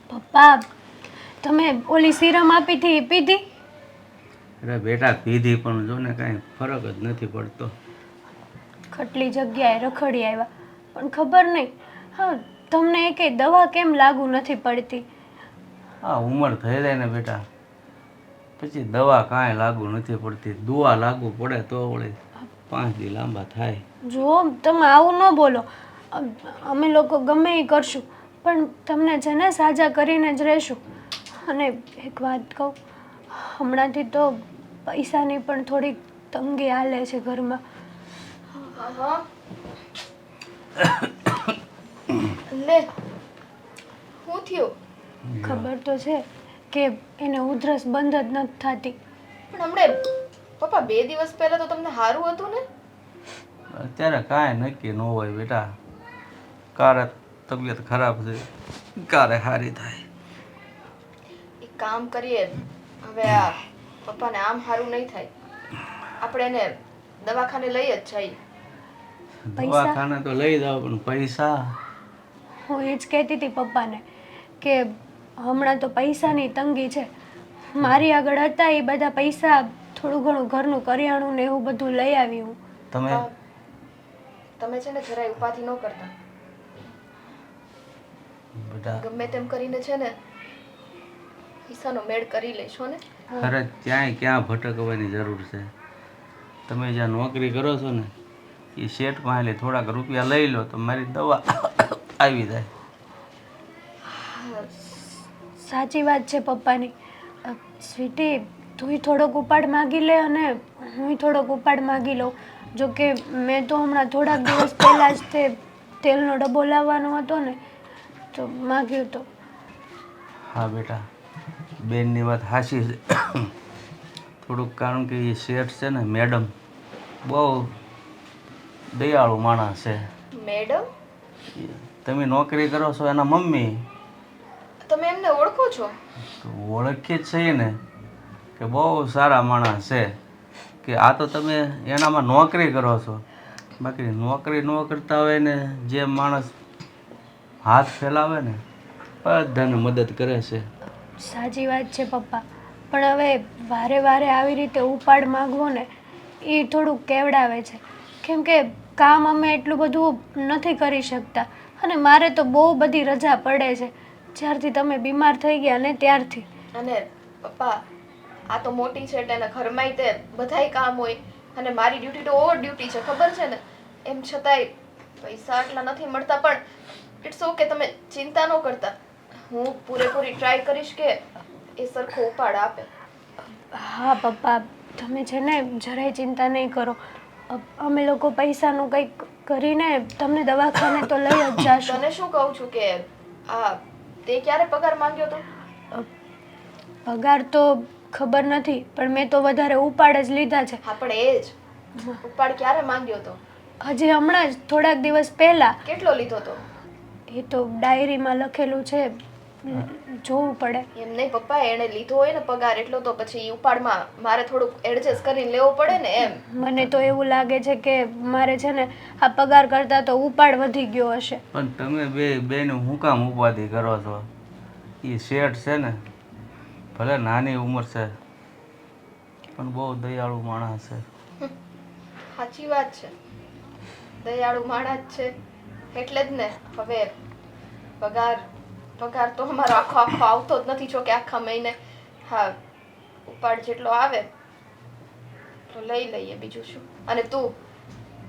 પપ્પા, તમે ઓલી સિરમ આપી હતી એ પીધી? અરે બેટા પીધી પણ જો ને કાંઈ ફરક જ નથી પડતો. કેટલી જગ્યાએ રખડી આવ્યા પણ ખબર નહીં. હા, તમને એકેય દવા કેમ લાગુ નથી પડતી? આ ઉંમર થઈ જાય ને બેટા પછી દવા કાંઈ લાગુ નથી પડતી. દવા લાગુ પડે તો વળી 5 દી લાંબા થાય. જો તમે આવું ન બોલો. અમે લોકો ગમે એ કરશું પણ તમને છે ને સાજા કરીને જ રહેશું. અને એક વાત કહું, હમણાંથી તો પૈસાની પણ થોડીક તંગી હાલે છે ઘરમાં. હા લે, શું થયું? ખબર તો છે કે એને ઉધરસ બંધ જ નથી થતી. પણ હમણે પપ્પા 2 દિવસ પહેલા તો તમને સારું હતું ને? અત્યારે કાંઈ નક્કી ન હોય બેટા. કારે તબિયત ખરાબ છે, કારે સારી થાય. એક કામ કરીએ, હવે આ પપ્પાને આમ સારું નહીં થાય. આપણે એને દવાખાને લઈ જ જઈએ. પૈસા? દવાખાને તો લઈ જાવ પણ પૈસા? હું એ જ કહેતી હતી પપ્પાને કે હમણાં તો પૈસાની તંગી છે. મારી આગળ હતા એ બધા પૈસા થોડું ઘણું ઘરનું કરિયાણું ને એવું બધું લઈ આવી હું. તમે પપ્પા, તમે છે ને જરાય ઉપાધિ ન કરતા. બેટા ગમે તેમ કરીને છે ને પૈસાનો મેળ કરી લેશો ને? ખરે ક્યાં ભટકવાની જરૂર છે? તમે જ્યાં નોકરી કરો છો ને એ શેઠ પાસે થોડાક રૂપિયા લઈ લો તો મારી દવા આવી જાય. સાચી વાત છે પપ્પાની. સ્વીટી, તુંય થોડોક ઉપાડ માગી લે અને હુંય થોડોક ઉપાડ માગી લઉં. જોકે મેં તો હમણાં થોડાક દિવસ પહેલાં જ તે તેલનો ડબ્બો લાવવાનો હતો ને તો માગ્યો તો. હા બેટા, બેનની વાત સાચી છે. થોડુંક કારણ કે એ શેઠ છે ને મેડમ બહુ દયાળુ માણસ છે. મેડમ? તમે નોકરી કરો છો એના મમ્મી. તમે એમને ઓળખો છો? તો ઓળખીએ જ છીએ ને કે બહુ સારા માણસ છે. કે આ તો તમે એનામાં નોકરી કરો છો, બાકી નોકરી ન કરતા હોય ને જે માણસ હાથ ફેલાવે ને બધાને મદદ કરે છે. સાચી વાત છે પપ્પા, પણ હવે વારે વારે આવી રીતે ઉપાડ માગવો ને એ થોડુંક કેવડાવે છે. કેમ કે કામ અમે એટલું બધું નથી કરી શકતા અને મારે તો બહુ બધી રજા પડે છે જ્યારથી તમે બીમાર થઈ ગયા ને ત્યારથી. અને પપ્પા, આ તો મોટી છે એટલે એના ઘરમાંય તે બધાય કામ હોય અને મારી ડ્યુટી તો ઓવર ડ્યુટી છે, ખબર છે ને? એમ છતાંય પૈસા આટલા નથી મળતા પણ ઇટ્સ ઓકે, તમે ચિંતા ન કરતા. હું પૂરેપૂરી ટ્રાય કરીશ કે એ સરખો ઉપાડ આપે. હા પપ્પા, તમે છે ને જરાય ચિંતા નહીં કરો. અમે લોકો પૈસાનું કંઈક કરીને તમને દવાખાને તો લઈ જ જાશું. તને શું કહું છું કે આ તે ક્યારે પગાર માંગ્યો તો? પગાર તો ખબર નથી પણ મેં તો વધારે ઉપાડ જ લીધા છે. હા પણ એ જ ઉપાડ ક્યારે માંગ્યો તો? હજી હમણાં જ થોડાક દિવસ પહેલા. કેટલો લીધો તો? એ તો ડાયરીમાં લખેલું છે, જોવું પડે. એમ નહીં પપ્પા, એણે લીધો હોય ને પગાર એટલો તો પછી ઉપાડમાં મારે થોડુંક એડજસ્ટ કરીને લેવો પડે ને એમ. મને તો એવું લાગે છે કે મારે છે ને આ પગાર કરતાં તો ઉપાડ વધી ગયો હશે. પણ તમે બેનું શું કામ ઉપાધિ કરો છો? એ શેઠ છે ને ભલે નાની ઉંમર છે પણ બહુ દયાળુ માણસ છે. સાચી વાત છે, દયાળુ માણસ છે એટલે જ ને. હવે પગાર પગાર તો અમારો આખો આખો આવતો જ નથી, જો કે આખા મહિને. હા, ઉપાડ જેટલો આવે તો લઈ લઈએ, બીજું શું. અને તું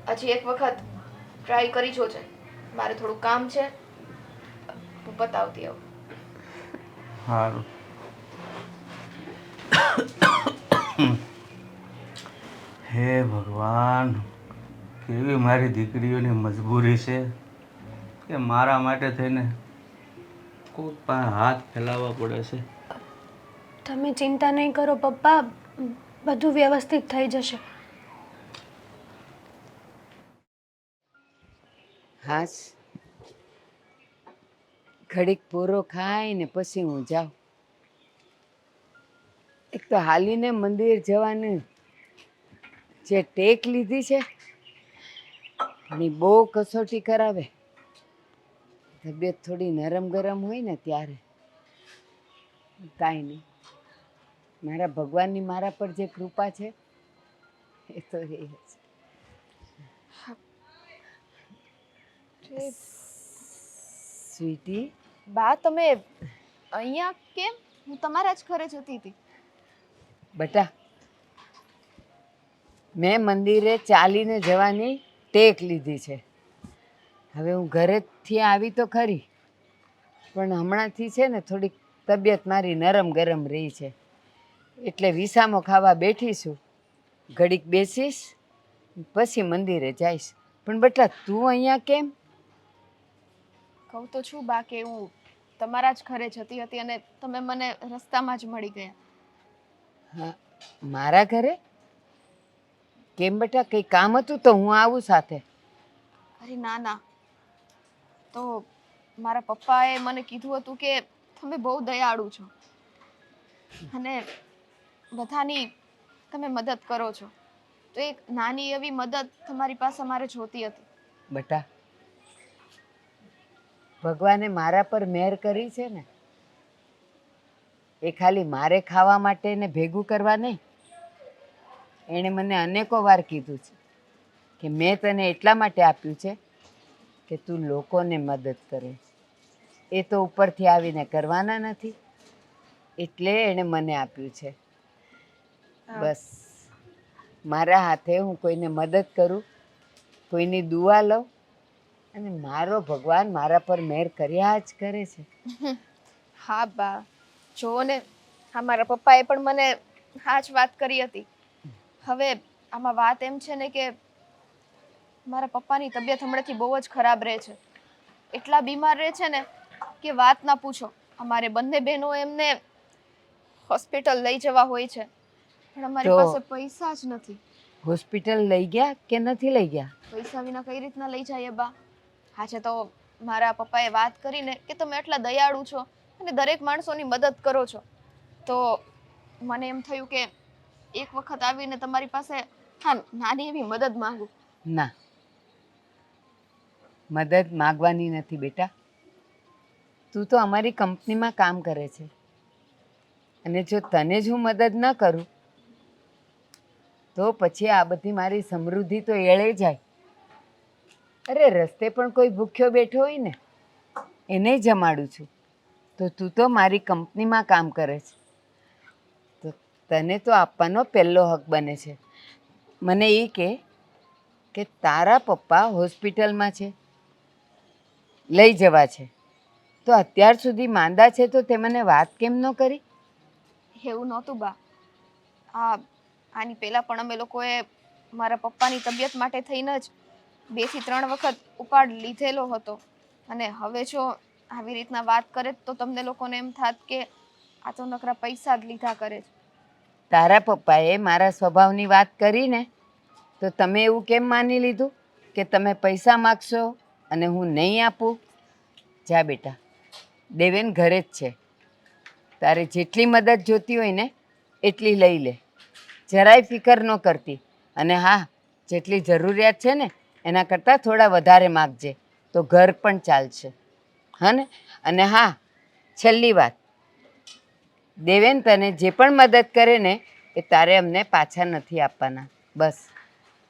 હજી એક વખત ટ્રાય કરી જોજે. મારે થોડું કામ છે, હું બતાવતી આવું. સારું. હે ભગવાન, કેવી મારી દીકરીઓની મજબૂરી છે કે મારા માટે થઈને કોઈ પાસે હાથ ફેલાવવા પડે છે. તમે ચિંતા નહીં કરો પપ્પા, બધું વ્યવસ્થિત થઈ જશે. હાસ, ઘડીક પૂરો ખાઈને પછી હું જાઉં. એક તો હાલીને મંદિર જવાની જે ટેક લીધી છે એની બહુ કસોટી કરાવે. તબિયત થોડી નરમ ગરમ હોય ને ત્યારે. કાંઈ નહીં, મારા ભગવાનની મારા પર જે કૃપા છે એ તો રહે છે. સ્વીટી, બા તમે અહીંયા કેમ? હું તમારા જ ઘરે જતી હતી. બેટા, મેં મંદિરે ચાલીને જવાની ટેક લીધી છે. હવે હું ઘરેથી આવી તો ખરી, પણ હમણાંથી છે ને થોડીક તબિયત મારી નરમ ગરમ રહી છે, એટલે વિસામો ખાવા બેઠી છું. ઘડીક બેસીશ પછી મંદિરે જઈશ. પણ બેટા તું અહીંયા કેમ? કહું તો છું બા કે હું તમારા જ ઘરે જતી હતી અને તમે મને રસ્તામાં જ મળી ગયા. હા, મારા ઘરે કેમ બેટા? કંઈ કામ હતું તો હું આવું સાથે. અરે ના ના, તો મારા પપ્પાએ મને કીધું હતું કે તમે બહુ દયાળુ છો અને બધાની તમે મદદ કરો છો, તો એક નાની એવી મદદ તમારી પાસે મારે જોતી હતી. બેટા, ભગવાને મારા પર મહેર કરી છે ને, એ ખાલી મારે ખાવા માટે ને ભેગું કરવા નહીં. એણે મને અનેકો વાર કીધું છે કે મેં તને એટલા માટે આપ્યું છે કે તું લોકોને મદદ કરે. એ તો ઉપરથી આવીને કરવાના નથી, એટલે એણે મને આપ્યું છે. બસ મારા હાથે હું કોઈને મદદ કરું, કોઈની દુઆ લઉં, અને મારો ભગવાન મારા પર મહેર કર્યા જ કરે છે. હા બા, જુઓ ને, હા મારા પપ્પાએ પણ મને આ જ વાત કરી હતી. હવે આમાં વાત એમ છે ને કે મારા પપ્પાની તબિયત હમણાંથી બહુ જ ખરાબ રહે છે. એટલા બીમાર રહે છે ને કે વાત ના પૂછો. અમારે બંને બહેનો એમને હોસ્પિટલ લઈ જવા હોય છે, પણ અમારી તો પાસે પૈસા જ નથી. હોસ્પિટલ લઈ ગયા કે નથી લઈ ગયા? પૈસા વિના કઈ રીતના લઈ જાય બા? આજે તો મારા પપ્પાએ વાત કરીને કે તમે આટલા દયાળુ છો અને દરેક માણસોની મદદ કરો છો, તો મને એમ થયું કે એક વખત આવીને તમારી પાસે હા નાની એવી મદદ માંગુ. ના, મદદ માગવાની નથી બેટા. તું તો અમારી કંપનીમાં કામ કરે છે, અને જો તને જ હું મદદ ન કરું તો પછી આ બધી મારી સમૃદ્ધિ તો એળે જાય. અરે રસ્તે પણ કોઈ ભૂખ્યો બેઠો હોય ને, એને જમાડું છું. તો તું તો મારી કંપનીમાં કામ કરે છે, તો તને તો આપવાનો પહેલો હક બને છે. મને એ કે તારા પપ્પા હોસ્પિટલમાં છે, લઈ જવા છે, તો અત્યાર સુધી માંદા છે તો તે મને વાત કેમ ન કરી? એવું નહોતું બા. આની પહેલા પણ અમે લોકોએ મારા પપ્પાની તબિયત માટે થઈને જ 2 થી 3 વખત ઉપાડ લીધેલો હતો, અને હવે જો આવી રીતના વાત કરે તો તમને લોકોને એમ થાત કે આ તો નકરા પૈસા જ લીધા કરે છે. તારા પપ્પાએ મારા સ્વભાવની વાત કરીને તો તમે એવું કેમ માની લીધું કે તમે પૈસા માગશો અને હું નહીં આપું? જા બેટા, દેવેન ઘરે જ છે. તારે જેટલી મદદ જોતી હોય ને એટલી લઈ લે, જરાય ફિકર ન કરતી. અને હા, જેટલી જરૂરિયાત છે ને એના કરતાં થોડા વધારે માગજે, તો ઘર પણ ચાલશે. હા ને? અને હા, છેલ્લી વાત, દેવેન તને જે પણ મદદ કરે ને એ તારે અમને પાછા નથી આપવાના. બસ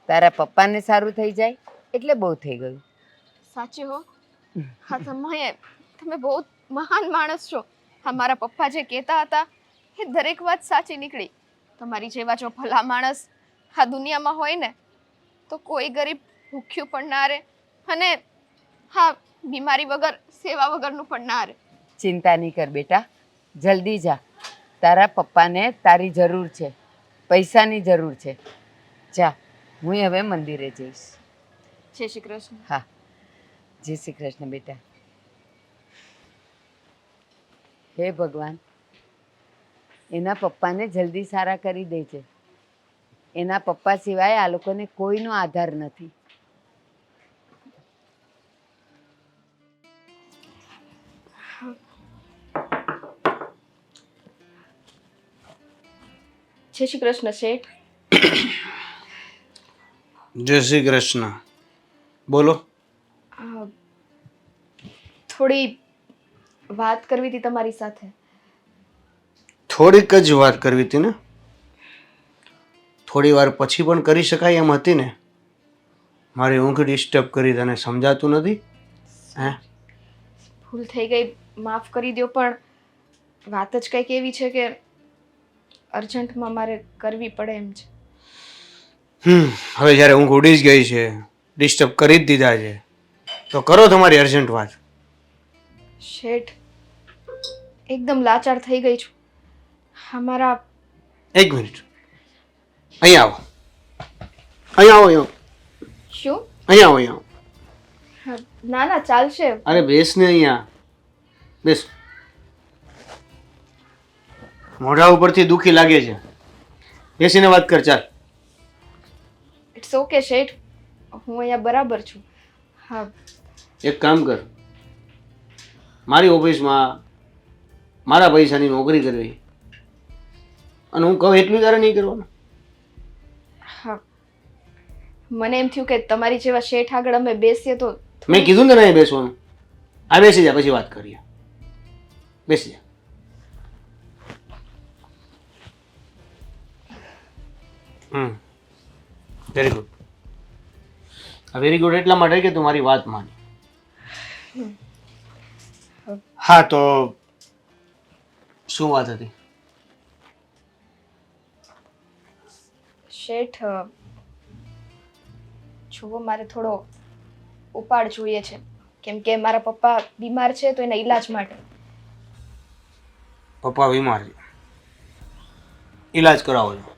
તારા પપ્પાને સારું થઈ જાય એટલે બહુ થઈ ગયું. સાચું હો? હા તમે બહુ મહાન માણસ છો. હા મારા પપ્પા જે કહેતા હતા એ દરેક વાત સાચી નીકળી. તમારી જેવા જો ભલા માણસ આ દુનિયામાં હોય ને તો કોઈ ગરીબ ભૂખ્યું પણ ના રહે, અને હા બીમારી વગર સેવા વગરનું પણ ના રહે. ચિંતા નહીં કર બેટા, જલ્દી જા. તારા પપ્પાને તારી જરૂર છે, પૈસાની જરૂર છે. જા, હું હવે મંદિરે જઈશ. જય શ્રી કૃષ્ણ. હા, જય શ્રી કૃષ્ણ બેટા. હે ભગવાન, એના પપ્પાને જલ્દી સારા કરી દેજે. એના પપ્પા સિવાય આ લોકોને કોઈનો આધાર નથી. જય શ્રી કૃષ્ણ શેઠ. જય શ્રી કૃષ્ણ. બોલો. થોડી વાત કરવી હતી તમારી સાથે. થોડીક જ વાત કરવી હતી ને? થોડી વાર પછી પણ કરી શકાય એમ હતી ને? મારી ઊંઘ ડિસ્ટર્બ કરી તને સમજાતું નથી? હે? ભૂલ થઈ ગઈ, માફ કરી દો, પણ વાત જ કંઈક એવી છે કે અર્જન્ટમાં મારે કરવી પડે એમ છે. હવે જ્યારે ઊંઘ ઉડી જ ગઈ છે, ડિસ્ટર્બ કરી જ દીધા છે, તો કરો તમારી અર્જન્ટ વાત. શેઠ, એકદમ લાચાર થઈ ગઈ છું. અમારા એક મિનિટ, અહીંયા આવો, અહીંયા આવો, અહીંયા શું? અહીંયા આવો, અહીંયા આવો. હા, ના ના ચાલશે. અરે બેસ ને અહીંયા, બેસ. મોઢા ઉપરથી દુખી લાગે છે, બેસીને વાત કર. ચાલ. ઇટ્સ ઓકે શેઠ, હું અહીંયા બરાબર છું. હા, એક કામ કર, મારી ઓફિસમાં મારા પૈસાની નોકરી કરવી, અને હું કહું એટલું તારે નહીં કરવાનું. હા, મને એમ થયું કે તમારી જેવા શેઠ આગળ અમે બેસીએ તો મેં કીધું ને નહીં બેસવાનું. આ બેસી જા, પછી વાત કરીએ. બેસી જા. Very good. વેરી ગુડ એટલા માટે કે તું મારી વાત માની. હા, તો શું વાત હતી? શેઠ, જુઓ, મારે થોડો ઉપાડ જોઈએ છે, કેમ કે મારા પપ્પા બીમાર છે, તો એના ઈલાજ માટે. પપ્પા બીમાર છે, ઈલાજ કરાવો છો?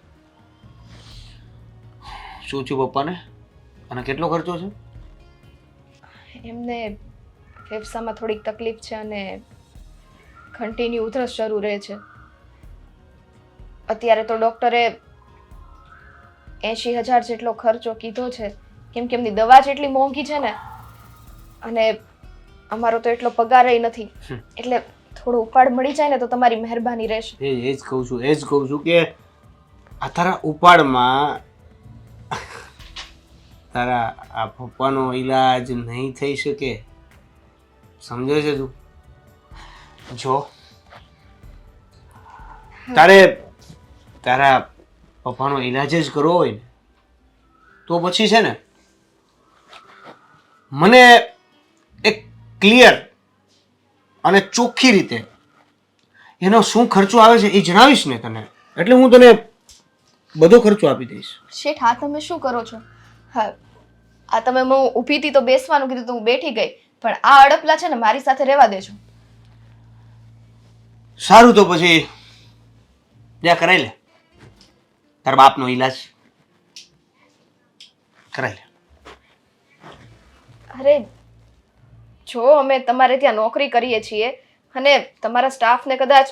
શું થયું પપ્પાને, અને કેટલો ખર્ચો છે? એમને ફેફસામાં થોડીક તકલીફ છે અને કન્ટિન્યુ ઉધરસ શરૂ રહે છે. અત્યારે તો ડૉક્ટરે 80,000 જેટલો ખર્ચો કીધો છે, કેમ કે એમની દવા જ એટલી મોંઘી છે ને, અને અમારો તો એટલો પગાર નથી, એટલે થોડો ઉપાડ મળી જાય ને તો તમારી મહેરબાની રહેશે. એ જ કહું છું કે આ તારા ઉપાડમાં તારા આ પપ્પાનો ઈલાજ નહીં થઈ શકે, સમજે છે તું? જો તારે તારા પપ્પાનો ઈલાજ જ કરવો હોય ને, તો પછી છે ને મને એક ક્લિયર અને ચોખ્ખી રીતે એનો શું ખર્ચો આવે છે એ જણાવીશ ને તને, એટલે હું તને બધો ખર્ચો આપી દઈશ. શેઠ, આ તમે શું કરો છો? હા, આ તમે હું ઊભી હતી તો બેસવાનું કીધું તો હું બેઠી ગઈ, પણ આ અડપલા છે ને મારી સાથે રહેવા દેજો. સારું, તો પછી ત્યાં કરાવી લે, તારા બાપનો ઈલાજ કરાવી લે. અરે જો, અમે તમારે ત્યાં નોકરી કરીએ છીએ અને તમારા સ્ટાફને કદાચ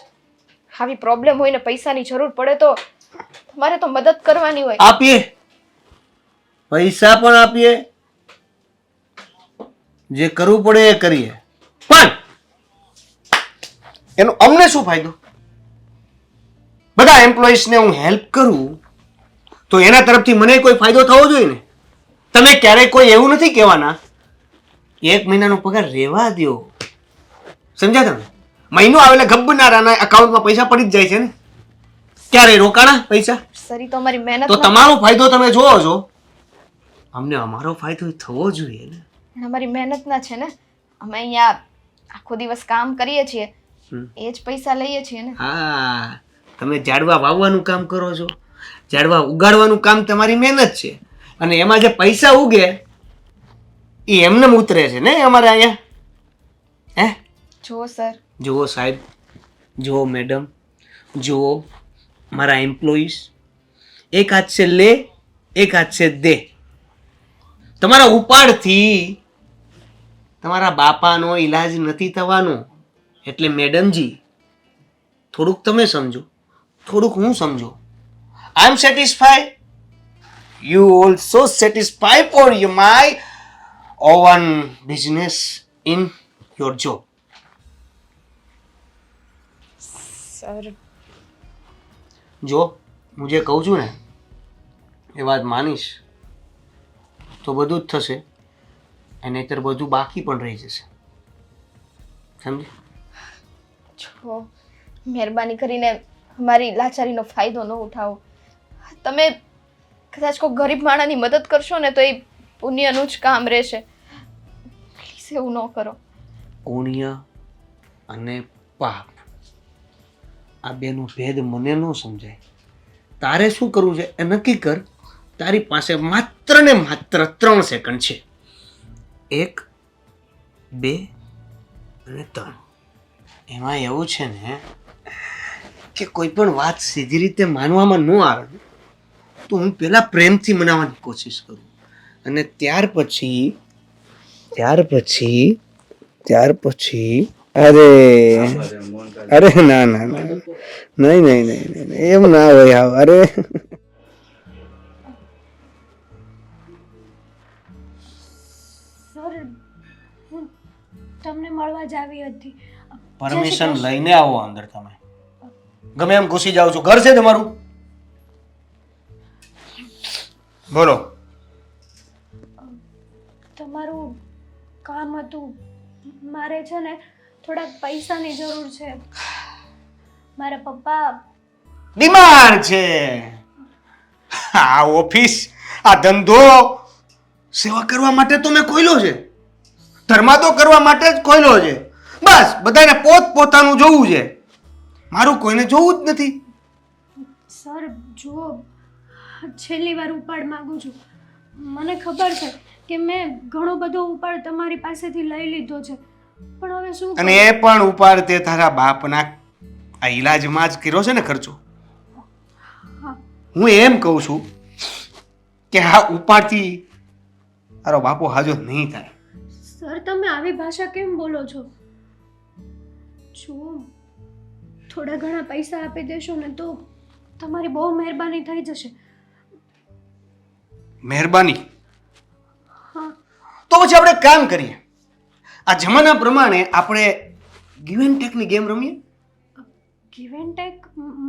આવી પ્રોબ્લેમ હોય ને પૈસાની જરૂર પડે તો તમારે તો મદદ કરવાની હોય. આપીએ, પૈસા પણ આપીએ, જે કરવું પડે એ કરીએ, પણ એનો અમને શું ફાયદો? બધા એમ્પ્લોઈઝને હું હેલ્પ કરું તો એના તરફથી મને કોઈ ફાયદો થવો જોઈએ ને. તમે ક્યારેય કોઈ એવું નથી કહેવાના 1 મહિનાનો પગાર રહેવા દ્યો, સમજ્યા તમે? મહિનો આવેલા ગબ્બનારાના એકાઉન્ટમાં પૈસા પડી જ જાય છે ને, ક્યારે રોકાણા પૈસા? સરી તો અમારી મહેનત તો તમારો ફાયદો તમે જોવો છો, અમને અમારો ફાયદો થવો જોઈએ ને. અમારી મહેનતના છે ને, અમે અહીંયા આખો દિવસ કામ કરીએ છીએ, એ જ પૈસા લઈએ છીએ ને. હા, તમે ઝાડવા વાવવાનું કામ કરો છો, ઝાડવા ઉગાડવાનું કામ તમારી મહેનત છે, અને એમાં જે પૈસા ઉગે એ એમને ઉતરે છે ને અમારે અહીંયા. હે? જુઓ સર, જુઓ સાહેબ, જુઓ મેડમ, જુઓ મારા એમ્પ્લોઈઝ, એક હાથ છે લે, એક હાથ છે દે. તમારા ઉપાડથી તમારા બાપાનો ઈલાજ નથી થવાનો, એટલે મેડમજી થોડુંક તમે સમજો, થોડુંક હું સમજો. I am satisfied, you also satisfied for you my own business in your job. Sir જો હું જે કહું છું ને એ વાત માનીશ તો બધું જ થશે, અને નહીંતર બધું બાકી પણ રહી જશે. સમજી? જો મહેરબાની કરીને અમારી લાચારીનો ફાયદો ન ઉઠાવો. તમે કદાચ કોઈ ગરીબ માણસની મદદ કરશો ને તો એ પુણ્યનું જ કામ રહેશે. પ્લીઝ એવું ન કરો. પુણ્ય અને પાપ આ બેનો ભેદ મને ન સમજાય. તારે શું કરવું છે એ નક્કી કર. તારી પાસે માત્ર ને માત્ર 3 સેકન્ડ છે. 1, 2 અને 3. એમાં એવું છે ને કે કોઈ પણ વાત સીધી રીતે માનવામાં ન આવે તો હું પહેલા પ્રેમથી મનાવવાની કોશિશ કરું અને ત્યાર પછી અરે અરે ના ના ના નહીં નહીં નહીં નહીં એમ ના હોય. હા અરે સર હું તમને મળવા જ આવી હતી. પરમિશન લઈને આવો અંદર. તમે ગમે એમ ઘૂસી જાઓ છો. ઘર છે તમારું? બોલો. તમારું કામ હતું. મારે છે ને થોડાક પૈસાની જરૂર છે. મારા પપ્પા બીમાર છે. આ ઓફિસ, આ ધંધો સેવા કરવા માટે તો મેં ખોલ્યો છે. ધર્માદો કરવા માટે જ ખોલ્યો છે. બસ બધાને પોત પોતાનું જોવું છે. મારું કોઈને જોવું જ નથી. સર જુઓ, છેલ્લી વાર ઉપાડ માંગુ છું. મને ખબર છે કે મેં ઘણો બધો ઉપાડ તમારી પાસેથી લઈ લીધો છે, પણ હવે શું અને એ પણ ઉપાડ તે તારા બાપના આ ઈલાજમાં જ કર્યો છે ને ખર્ચો. હા. હું એમ કહું છું કે આ ઉપાડથી તારો બાપો હાજો નહીં થાય. સર તમે આવી ભાષા કેમ બોલો છો? જુઓ, થોડા ઘણા પૈસા આપી દેશો ને તો તમારી બહુ મહેરબાની થઈ જશે. મહેરબાની? હા. તો પછી આપણે એક કામ કરીએ. આ જમાના પ્રમાણે આપણે ગીવ એન્ડ ટેકની ગેમ રમીએ. ગીવ એન્ડ ટેક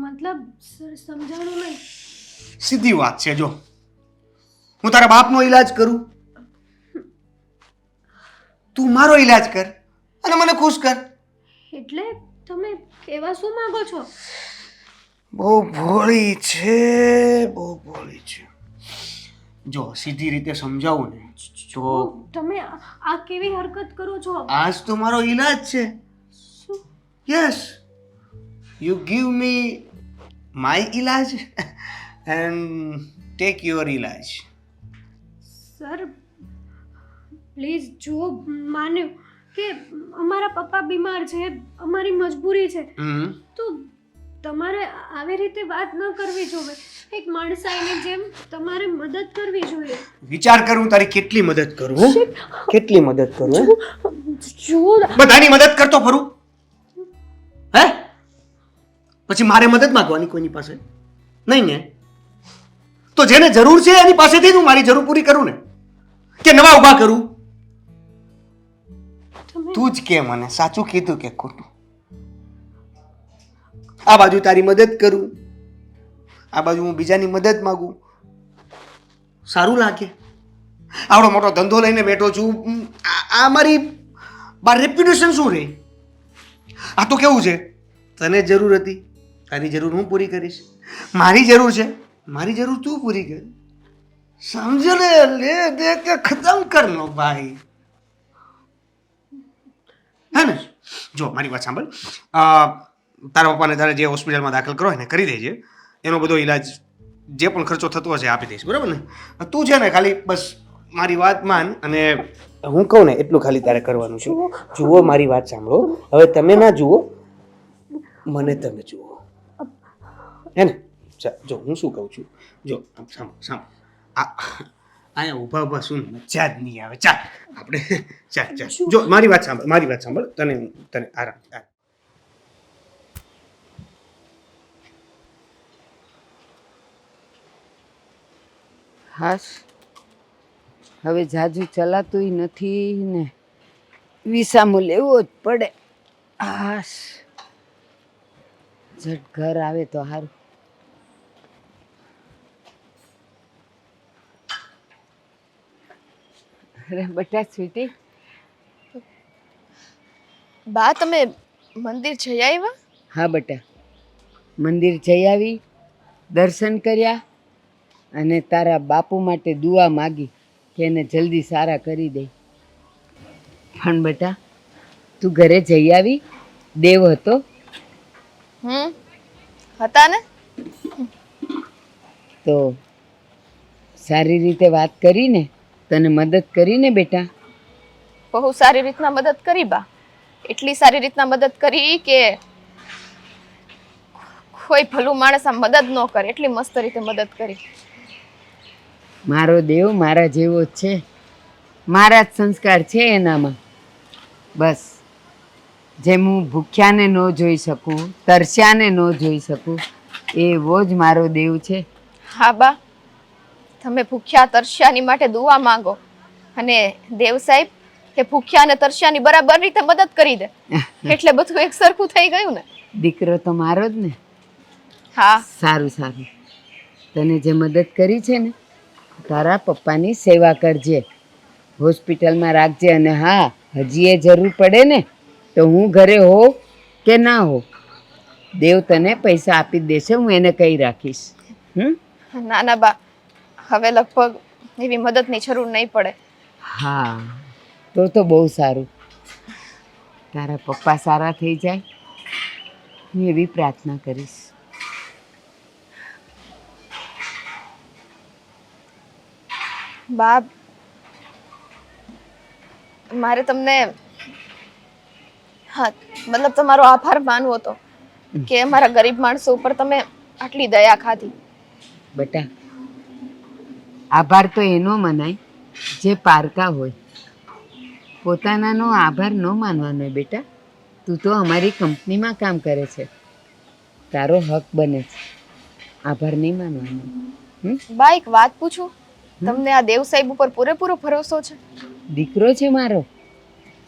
મતલબ સર સમજાણું નહીં. સીધી વાત છે. જો હું તારા બાપનો ઈલાજ કરું, તું મારો ઈલાજ કર અને મને ખુશ કર. એટલે તમે કહેવા શું માંગો છો? બહુ ભોળી છે, બહુ ભોળી છે. જો સીધી રીતે સમજાવું ને તો તમે આ કેવી હરકત કરો છો? આજ તો મારો ઈલાજ છે. શું? Yes, you give me my ઈલાજ એન્ડ ટેક યોર ઈલાજ. સર પ્લીઝ જુઓ, માન્યું કે અમારા પપ્પા બીમાર છે, અમારી મજબૂરી છે, તો તમારે આવી રીતે વાત ન કરવી જોઈએ. એક માણસાઈની જેમ તમારે મદદ કરવી જોઈએ. વિચાર કર હું તારી કેટલી મદદ કરું. હો? કેટલી મદદ કરું. હે? જુઓ, બધાની મદદ કરતો ફરું. હે? પછી મારે મદદ માંગવાની કોઈની પાસે નહીં ને? તો જેને જરૂર છે એની પાસેથી હું મારી જરૂર પૂરી કરું ને, કે નવા ઉભા કરું? તું જ કે મને સાચું કીધું કે ખોટું? આ બાજુ તારી મદદ કરું, આ બાજુ હું બીજાની મદદ માંગુ. સારું લાગે? આવડો મોટો ધંધો લઈને બેઠો છું. આ મારી બાર રેપ્યુટેશન શું રહે? આ તો કેવું છે, તને જરૂર હતી, તારી જરૂર હું પૂરી કરીશ. મારી જરૂર છે, મારી જરૂર તું પૂરી કર. સમજ લે, લે દે કે ખતમ કર લો ભાઈ. હે ને? જો મારી વાત સાંભળ. તારા પપ્પાને તારે જે હોસ્પિટલમાં દાખલ કરો એને કરી દેજે. એનો બધો ઈલાજ જે પણ ખર્ચો થતો હશે આપી દઈશ, બરાબર ને? તું છે ને ખાલી બસ મારી વાત માન અને હું કહું ને એટલું ખાલી તારે કરવાનું છે. જુઓ, મારી વાત સાંભળો. હવે તમે ના જુઓ, મને તમે જુઓ. હે ને? જો હું શું કહું છું, જો સાંભળો સાંભળો. અહીંયા ઊભા ઊભા શું મજા જ નહીં આવે. ચાલ આપણે ચાલ ચાલ. જો મારી વાત સાંભળ, મારી વાત સાંભળ. તને આરામ. હાશ, હવે જાજુ ચલાતુંય નથી ને વિસામો લેવો જ પડે. હાશ, ઝટ ઘર આવે તો સારું. અરે બેટા સ્વીટી, બા તમે મંદિર જઈ આવ્યા? હા બેટા, મંદિર જઈ આવી, દર્શન કર્યા અને તારા બાપુ માટે દુઆ માગી કે એને જલ્દી સારા કરી દે. પણ બેટા, તું ઘરે જઈ આવી? દેવ હતો? હતા ને. તો સારી રીતે વાત કરીને તને મદદ કરીને બેટા? બહુ સારી રીતના મદદ કરી બા. એટલી સારી રીતના મદદ કરી કે કોઈ ભલું માણસ આમ મદદ ન કરે એટલી મસ્ત રીતે મદદ કરી. મારો દેવ મારા જેવો જ છે, મારા જ સંસ્કાર છે એનામાં. બસ જેમ હું ભૂખ્યાને ન જોઈ શકું, તરસ્યાને ન જોઈ શકું, એવો જ મારો દેવ છે. હા બા, તમે ભૂખ્યા તરસ્યાની માટે દુઆ માંગો અને દેવ સાહેબ કે ભૂખ્યા અને તરસ્યાની બરાબર રીતે મદદ કરી દે, એટલે બધું એક સરખું થઈ ગયું ને. દીકરો તો મારો જ ને. હા. સારું સારું, તને જે મદદ કરી છે ને, તારા પપ્પાની સેવા કરજે, હોસ્પિટલમાં રાખજે. અને હા, હજી એ જરૂર પડે ને તો હું ઘરે હોઉં કે ના હોઉં, દેવ તને પૈસા આપી જ દેશે, હું એને કહી રાખીશ. ના ના બા, હવે લગભગ એવી મદદની જરૂર નહીં પડે. હા, તો બહુ સારું. તારા પપ્પા સારા થઈ જાય હું એવી પ્રાર્થના કરીશ. બા, મારે તમને હા મતલબ તમારો આભાર માનવો હતો કે અમારા ગરીબ માણસો ઉપર તમે આટલી દયા ખાધી. બેટા, આભાર તો એનો મનાય જે પારકા હોય, પોતાનાનો આભાર ન માનવાનો બેટા. તું તો અમારી કંપનીમાં કામ કરે છે, તારો હક બને છે, આભાર નહીં માનવાનો. બા એક વાત પૂછું, તમને આ દેવ સાહેબ ઉપર પૂરેપૂરો ભરોસો છે? દીકરો છે મારો,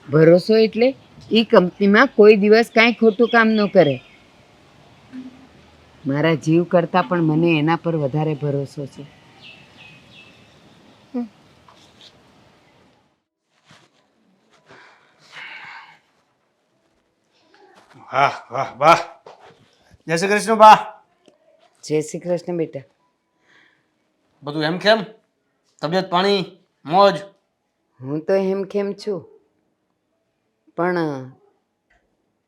ભરોસો એટલે એ કંપનીમાં કોઈ દિવસ કાંઈ ખોટું કામ ન કરે. મારા જીવ કરતાં પણ મને એના પર વધારે ભરોસો છે. વાહ વાહ વાહ! જય શ્રી કૃષ્ણ બા. જય શ્રી કૃષ્ણ બેટા. બધું એમ કેમ? તબિયત પાણી મોજ? હું તો હેમખેમ છું, પણ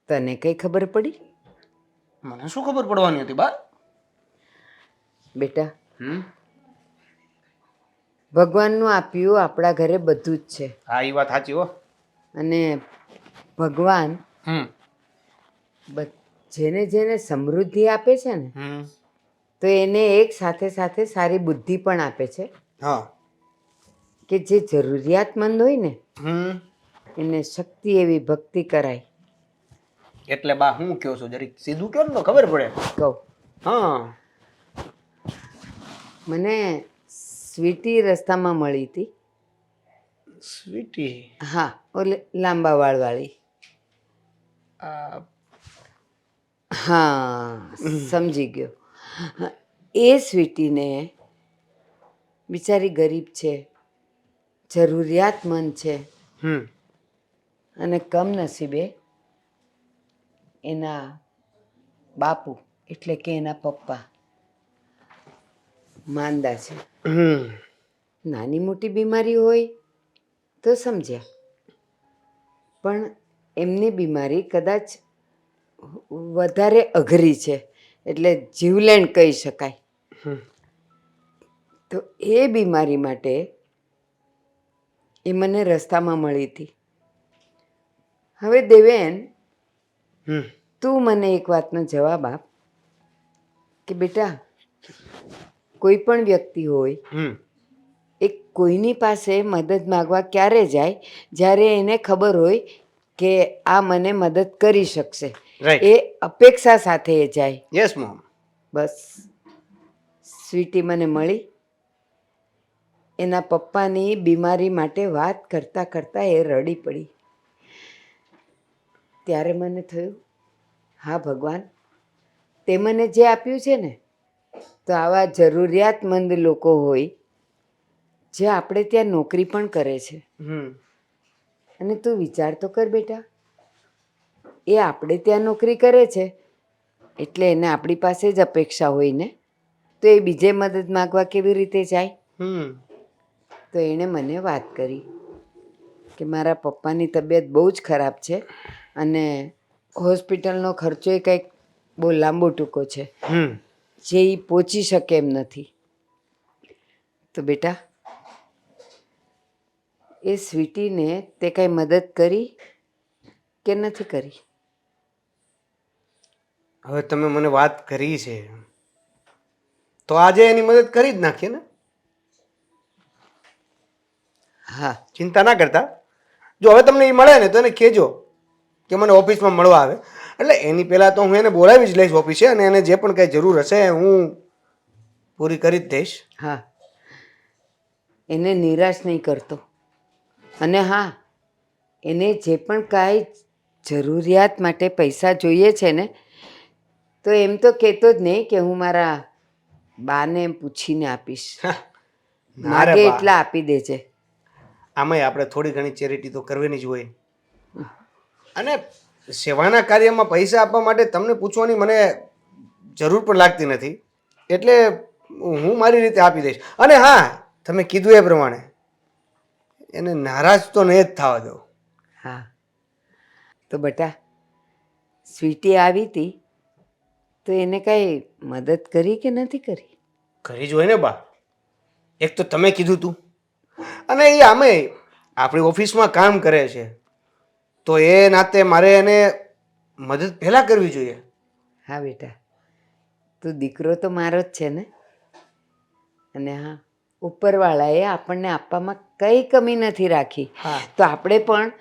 તને કઈ ખબર પડી? મને શું ખબર પડવાની હતી બા? બેટા, ભગવાનનું આપ્યું આપણા ઘરે બધું જ છે. હા, એ વાત સાચી હો. અને ભગવાન હમ જેને જેને સમૃદ્ધિ આપે છે ને, તો એને એક સાથે સાથે સારી બુદ્ધિ પણ આપે છે. હા. કે જે જરૂરિયાતમંદ હોય ને એને શક્તિ એવી ભક્તિ કરાય. એટલે બા હું કહો છો, જરીક સીધું કહો ને તો ખબર પડે. કહું. હા. મને સ્વીટી રસ્તામાં મળી હતી. સ્વીટી? હા, ઓલે લાંબા વાળવાળી. હા, સમજી ગયો. એ સ્વીટીને બિચારી ગરીબ છે, જરૂરિયાતમંદ છે, અને કમનસીબે એના બાપુ એટલે કે એના પપ્પા માંદા છે. નાની મોટી બીમારી હોય તો સમજ્યા, પણ એમની બીમારી કદાચ વધારે અઘરી છે, એટલે જીવલેણ કહી શકાય. તો એ બીમારી માટે એ મને રસ્તામાં મળી હતી. હવે દેવેન, તું મને એક વાતનો જવાબ આપ કે બેટા, કોઈ પણ વ્યક્તિ હોય એ કોઈની પાસે મદદ માગવા ક્યારે જાય? જ્યારે એને ખબર હોય કે આ મને મદદ કરી શકશે, એ અપેક્ષા સાથે એ જાય. Yes mom. બસ સ્વીટી મને મળી, એના પપ્પાની બીમારી માટે વાત કરતાં કરતાં એ રડી પડી. ત્યારે મને થયું, હા ભગવાન, તે મને જે આપ્યું છે ને, તો આવા જરૂરિયાતમંદ લોકો હોય જે આપણે ત્યાં નોકરી પણ કરે છે. અને તું વિચાર તો કર બેટા, એ આપણે ત્યાં નોકરી કરે છે એટલે એને આપણી પાસે જ અપેક્ષા હોય ને, તો એ બીજે મદદ માગવા કેવી રીતે જાય? તો એણે મને વાત કરી કે મારા પપ્પાની તબિયત બહુ જ ખરાબ છે અને હોસ્પિટલનો ખર્ચો એ કંઈક બહુ લાંબો ટૂંકો છે જે એ પહોંચી શકે એમ નથી. તો બેટા એ સ્વીટીને તે કાંઈ મદદ કરી કે નથી કરી? હવે તમે મને વાત કરી છે તો આજે એની મદદ કરી જ નાખીએ ને. હા, ચિંતા ના કરતા. જો હવે તમને એ મળે ને તો એને કહેજો કે મને ઓફિસમાં મળવા આવે. એટલે એની પહેલાં તો હું એને બોલાવી જ લઈશ ઓફિસે, અને એને જે પણ કાંઈ જરૂર હશે હું પૂરી કરી જ દઈશ. હા, એને નિરાશ નહીં કરતો. અને હા, એને જે પણ કાંઈ જરૂરિયાત માટે પૈસા જોઈએ છે ને, તો એમ તો કહેતો જ નહીં કે હું મારા બાને પૂછીને આપીશ. ના રે માગે બા, એટલા આપી દેજે. આમાંય આપણે થોડી ઘણી ચેરિટી તો કરવાની જ હોય. અને સેવાના કાર્યમાં પૈસા આપવા માટે તમને પૂછવાની મને જરૂર પણ લાગતી નથી. એટલે હું મારી રીતે આપી દઈશ. અને હા, તમે કીધું એ પ્રમાણે એને નારાજ તો નહીં જ થવા દો. હા, તો બેટા સ્વીટી આવી હતી તો એને કાંઈ મદદ કરી કે નથી કરી? કરી જ હોય ને બા. એક તો તમે કીધું તું, અને એ આમે આપણી ઓફિસમાં કામ કરે છે તો એ નાતે મારે એને મદદ પહેલાં કરવી જોઈએ. હા બેટા, તું દીકરો તો મારો જ છે ને. અને હા, ઉપરવાળાએ આપણને આપવામાં કંઈ કમી નથી રાખી. હા. તો આપણે પણ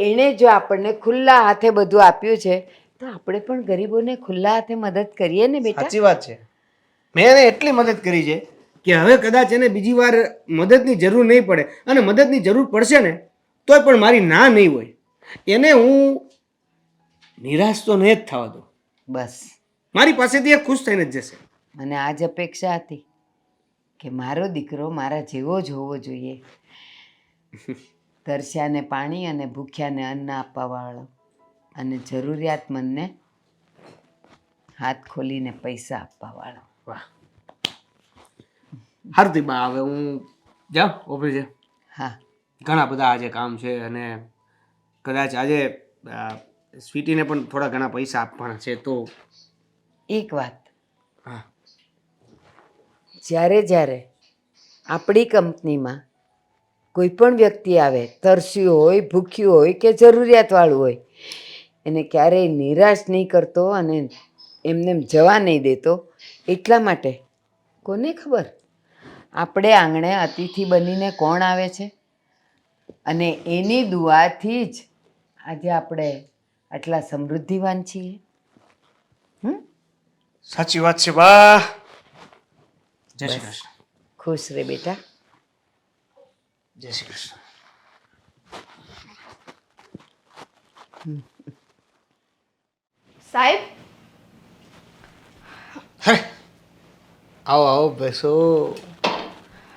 એણે જો આપણને ખુલ્લા હાથે બધું આપ્યું છે તો આપણે પણ ગરીબોને ખુલ્લા હાથે મદદ કરીએ ને બેટા. સાચી વાત છે. મેં એને એટલી મદદ કરી છે કે હવે કદાચ એને બીજી વાર મદદની જરૂર નહીં પડે, અને મદદની જરૂર પડશે ને તોય પણ મારી ના નહીં હોય. એને હું નિરાશ તો નહીં જ થવા દઉં. બસ, મારી પાસેથી એ ખુશ થઈને જ જશે. મને આ જ અપેક્ષા હતી કે મારો દીકરો મારા જેવો જ હોવો જોઈએ. તરસ્યાને પાણી અને ભૂખ્યાને અન્ન આપવાવાળો, અને જરૂરિયાતમંદને હાથ ખોલીને પૈસા આપવાવાળો. વાહ, હારતી બા, હવે હું જાઉં ઓફિસે. હા, ઘણા બધા આજે કામ છે, અને કદાચ આજે સ્વીટીને પણ થોડા ઘણા પૈસા આપવાના છે. તો એક વાત, હા, જ્યારે આપણી કંપનીમાં કોઈ પણ વ્યક્તિ આવે, તરસ્યું હોય, ભૂખ્યું હોય કે જરૂરિયાતવાળું હોય, એને ક્યારેય નિરાશ નહીં કરતો અને એમને જવા નહીં દેતો. એટલા માટે કોને ખબર આપણે આંગણે અતિથિ બનીને કોણ આવે છે, અને એની દુઆથી જ આજે આપણે આટલા સમૃદ્ધિવાન છીએ. સાચી વાત છે બા. જય શ્રી કૃષ્ણ. ખુશ રે બેટા. જય શ્રી કૃષ્ણ. સાહેબ, आओ आओ बैसो.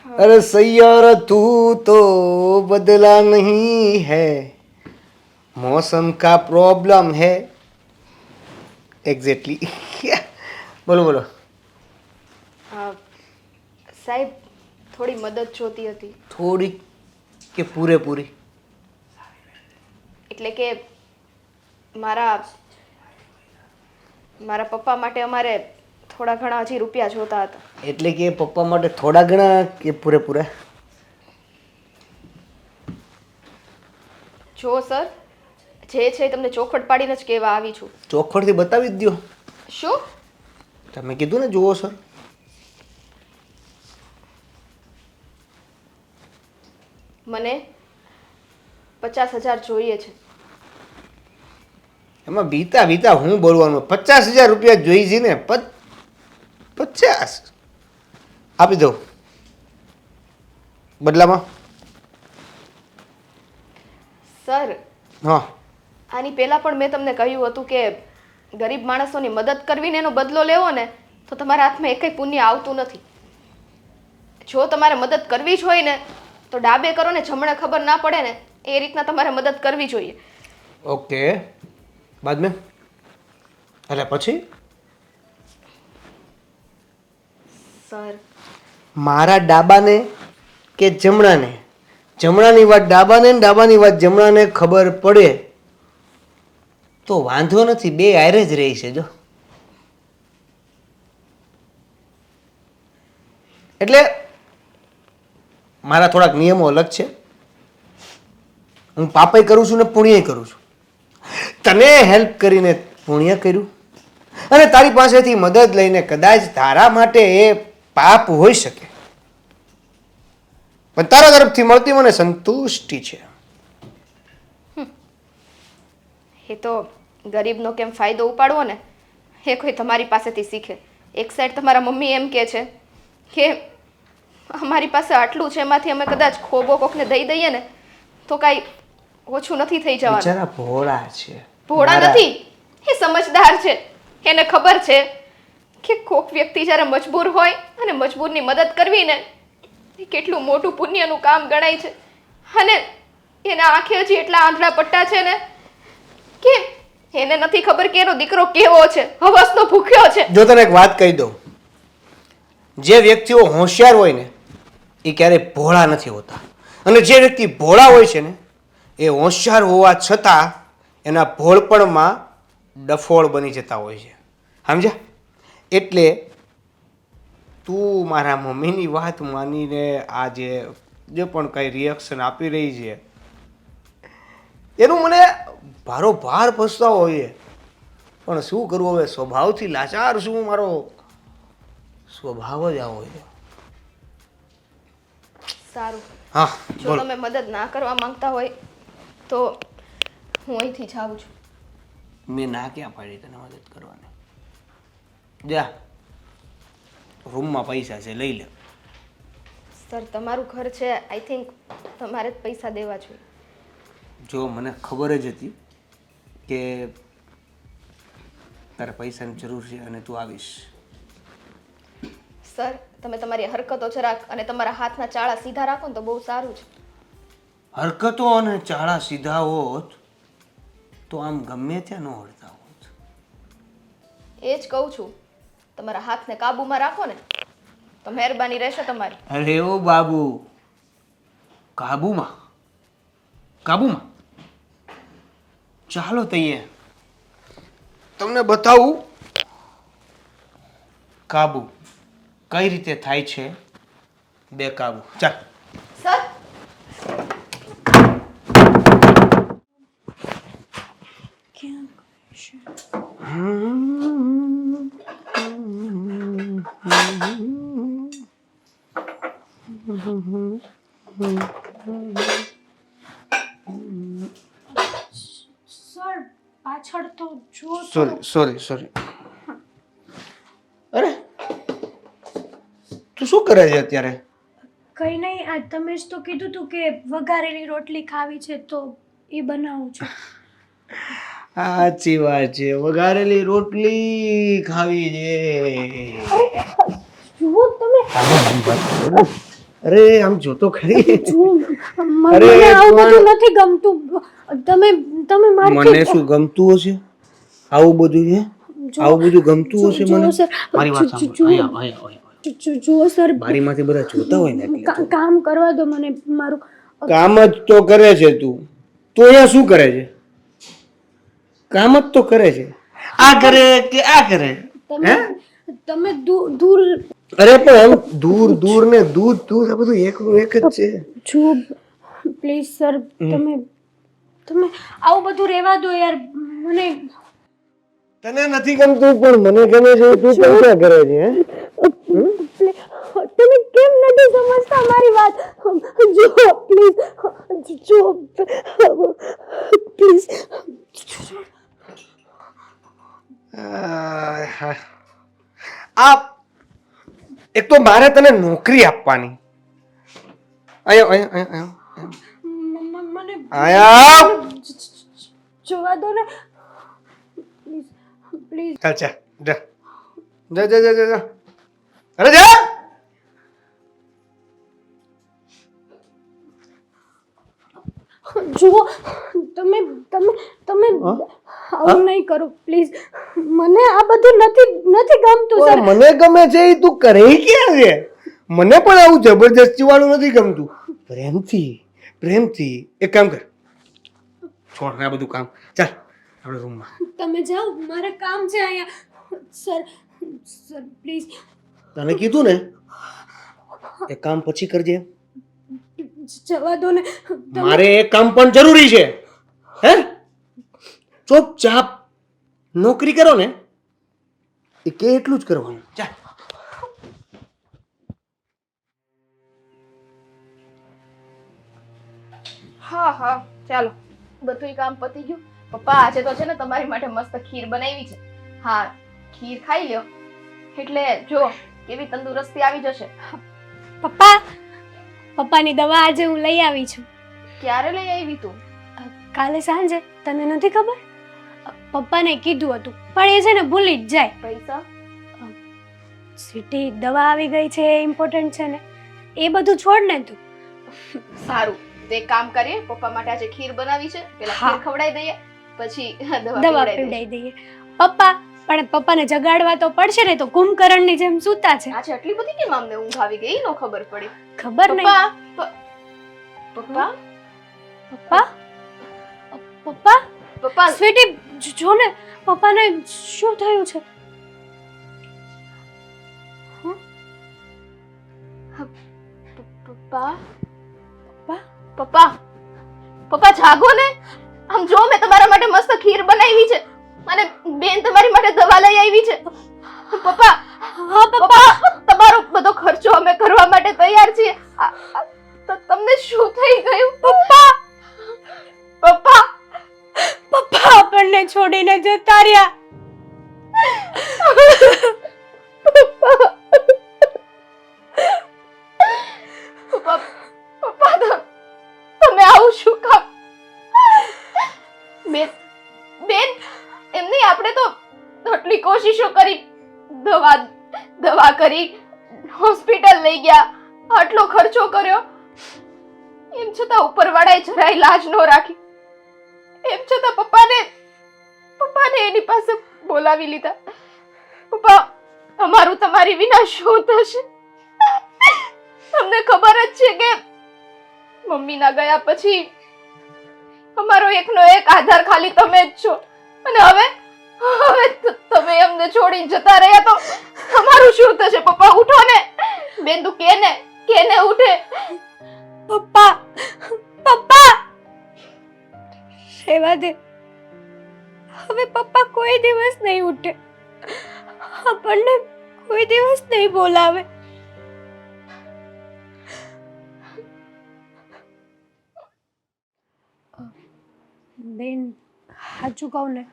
अरे सैयारा तू तो बदला नहीं है, मौसम का प्रॉब्लम है. एग्जैक्टली. બોલો બોલો. સાહેબ, થોડી મદદ જોતી હતી. થોડી કે પૂરેપૂરી? એટલે કે મારા પપ્પા માટે અમારે થોડા ઘણા હજી રૂપિયા જોતા હતા. એટલે કે પપ્પા માટે થોડા ઘણા કે પૂરેપૂરા? જો સર, જે છે એ તમને ચોખવટ પાડીને જ કહેવા આવી છું. ચોખવટથી બતાવી જ દો. શું? તમે કીધું ને જુઓ સર. મને 50,000 જોઈએ છે. એમાં બીતા હું બોલવાનું? 50,000 રૂપિયા જોઈ છે ને. 50 આપી દો બદલામાં. સર, હા, આની પહેલાં પણ મેં તમને કહ્યું હતું કે ગરીબ માણસોની મદદ કરવીને એનો બદલો લેવો ને તો તમારા હાથમાં એકેય પુણ્ય આવતું નથી. જો તમારે મદદ કરવી જ હોય ને તો ડાબે કરો ને જમણે ખબર ના પડે ને એ રીતના તમારે મદદ કરવી જોઈએ. ઓકે. બાદ મેં એટલે પછી સર મારા ડાબાને કે જમણાને, જમણાની વાત ડાબાને ને ડાબાની વાત જમણાને ખબર પડે તો વાંધો નથી, બે હારે જ રહી છે. જો એટલે મારા થોડાક નિયમો અલગ છે. હું પાપય કરું છું ને પુણ્ય કરું છું. તને હેલ્પ કરીને પુણ્ય કર્યું અને તારી પાસેથી મદદ લઈને કદાચ તારા માટે એ પાપ હોઈ શકે, પણ તારા તરફથી મળતી મને સંતુષ્ટિ છે. એ તો ગરીબનો કેમ ફાયદો ઉપાડવો ને એ કોઈ તમારી પાસેથી શીખે. એક સાઈડ તમારા મમ્મી એમ કહે છે કે અમારી પાસે આટલું છે, એમાંથી અમે કદાચ ખોબો કોકને દઈ દઈએ ને તો કાંઈ ઓછું નથી થઈ જવાનું. બિચારા ભોળા છે. ભોળા મારા- નથી, એ સમજદાર છે. એને ખબર છે કે કોક વ્યક્તિ જ્યારે મજબૂર હોય અને મજબૂરની મદદ કરવી ને એ કેટલું મોટું પુણ્યનું કામ ગણાય છે. અને એના આંખે હજી એટલા આંધળા પટ્ટા છે ને કે એને નથી ખબર કે એનો દીકરો કેવો છે, હવસનો ભૂખ્યો છે. જો તને એક વાત કહી દઉં, જે વ્યક્તિઓ હોશિયાર હોય ને એ ક્યારેય ભોળા નથી હોતા, અને જે વ્યક્તિ ભોળા હોય છે ને એ હોશિયાર હોવા છતાં એના ભોળપણમાં ડફોળ બની જતા હોય છે. સમજ્યા? એટલે તું મારા મમ્મીની વાત માનીને આ જે પણ કંઈ રિએક્શન આપી રહી છે એનું મને ભારોભાર પછતાવો હોય, પણ શું કરવું હવે, સ્વભાવથી લાચાર શું, મારો સ્વભાવ જ આવો છે. સારું, હા જો બોલો. તમે મદદ ના કરવા માંગતા હોય તો હું અહીંથી જાઉં છું. મેં ના ક્યાં પાડી તને મદદ કરવાની? જા, રૂમમાં પૈસા છે, લઈ લે. સર તમારું ઘર છે, આઈ થિંક તમારે જ પૈસા દેવા જોઈએ. જો મને ખબર જ હતી કે તારે પૈસાની જરૂર છે અને તું આવીશ. સર તમે તમારી હરકતો જરાક અને તમારા હાથના ચાળા સીધા રાખો ને તો બહુ સારું છે. હરકતો અને ચાળા સીધા હોત તો આમ ગમે ત્યાં ન હળતા હોત. એ જ કહું છું, તમારા હાથને કાબૂમાં રાખો ને તો મહેરબાની રહેશે તમારી. અરે ઓ બાબુ, કાબુમાં કાબુમાં ચાલો તઈએ તમને બતાવું કાબુ કઈ રીતે થાય છે. બે કાબુ. ચાલ. સર સર પાછળ તો જુઓ. સોરી. અરે તું શું કરે છે અત્યારે? કંઈ નહીં, આ તમે જ તો કીધું તું કે વઘારેલી રોટલી ખાવી છે તો એ બનાવું છું. સાચી વાત છે, વઘારેલી રોટલી ખાવી છે. જુઓ તમે, અરે આમ જોતો ખરી. જુઓ, અરે મને આવું પણ- બધું નથી ગમતું. તમે તમે મારી મને શું ગમતું હશે? આવું બધું છે? આવું બધું ગમતું હશે મને? મારી વાત સાંભળ. અહીંયા. જુઓ સર, બારીમાંથી બધા જોતા હોય ને એટલે. કામ કરવા દો મને મારું. કામ જ તો કરે છે તું. તું અહીંયા શું કરે છે? કામ જ તો કરે છે. આ કરે કે આ કરે? તમે દૂર અરે પણ આમ દૂર ને દૂધ આ બધું એકનું એક જ છે. જુઓ પ્લીઝ સર, તમે આવું બધું રહેવા દો યાર. મને તને નથી ગમતું પણ મને ગમે છે. તું પૈસા કરે છે હે? તમે કેમ નથી સમજતા મારી વાત? જો પ્લીઝ, જો પ્લીઝ. આ એક તો મારે તને નોકરી આપવાની. અહીંયા મને આયા જોવા દો ને પ્લીઝ. ચાલ જા. અરે જા. જુઓ તમે તમે તમે આવું નહીં કરો પ્લીઝ. મને આ બધું નથી નથી ગમતું સર. મને ગમે છે એ તું કરે ક્યાં છે? મને પણ આવું જબરજસ્તી વાળું નથી ગમતું. પ્રેમથી એક કામ કર, છોડ ને આ બધું કામ, ચાલ આપણે રૂમમાં. તમે જાઓ, મારે કામ છે અહીંયા. Sir sir please. તને કીધું ને એ કામ પછી કરજે. જવા દો ને. મારે એ કામ પણ જરૂરી છે. હે, ચૂપચાપ નોકરી કરો ને, એ કે એટલું જ કરવાનું. ચાલ. હા હા ચાલો, બધું કામ પતી ગયું. પપ્પા આજે તો છે ને તમારી માટે મસ્ત ખીર બનાવી છે. હા, ખીર ખાઈ લ્યો એટલે જો કેવી તંદુરસ્તી આવી જશે. પપ્પા, પપ્પાની દવા આજે હું લઈ આવી છું. ક્યારે લઈ આવી તું? કાલે સાંજે. તને નથી ખબર? પપ્પાને કીધું હતું પણ એ છે ને ભૂલી જ જાય. પૈસા? સ્વીટી, દવા આવી ગઈ છે એ ઇમ્પોર્ટન્ટ છે ને. એ બધું છોડ ને તું. સારું, તે કામ કરીએ. પપ્પા માટે આજે ખીર બનાવી છે, પેલા હા. ખીર ખવડાવી દઈએ, પછી દવા દવા પીવડાવી દઈએ. પીવડાવી દઈએ. પપ્પા, પણ પપ્પાને જગાડવા તો પડશે ને, તો કુંભકર્ણની જેમ સૂતા છે. આજે એટલી બધી કેમ અમને ઊંઘ આવી ગઈ? નો ખબર પડી. ખબર નહીં. પપ્પા પપ્પા પપ્પા પપ્પા પપ્પા સ્વીટી, જો ને પપ્પાને શું થયું છે? પપ્પા પપ્પા પપ્પા પપ્પા જાગો ને. આમ જો, મેં તમારા માટે મસ્ત ખીર બનાવી છે અને બેન તમારી માટે દવા લઈ આવી છે. પપ્પા, હા પપ્પા તમારો બધો ખર્ચો અમે કરવા માટે તૈયાર છીએ. તમને શું થઈ ગયું? પપ્પા પપ્પા પપ્પા આપણને છોડીને જતા રહ્યા. પપ્પા પપ્પા તમે આવું શું કામ? બેન બેન એમની આપણે તો આટલી કોશિશો કરી, દવા કરી, હોસ્પિટલ લઈ ગયા, આટલો ખર્ચો કર્યો, એમ છતાં ઉપરવાળાએ જરાય લાજ ન રાખી. એમ છતાં પપ્પાને એની પાસે બોલાવી લીધા. પપ્પા, અમારું તમારી વિના શું થશે? તમને ખબર જ છે કે મમ્મીના ગયા પછી અમારો એકનો એક આધાર ખાલી તમે જ છો. અને હવે તમે અમને છોડીને જતા રહ્યા તો તમારું શું થશે? પપ્પા ઉઠો ને. બેન તું કેને ઉઠે. પપ્પા પપ્પા રેવા દે. હવે પપ્પા કોઈ દિવસ નહીં ઉઠે, આપણને કોઈ દિવસ નહીં બોલાવે. બેન, સાચું કહું ને,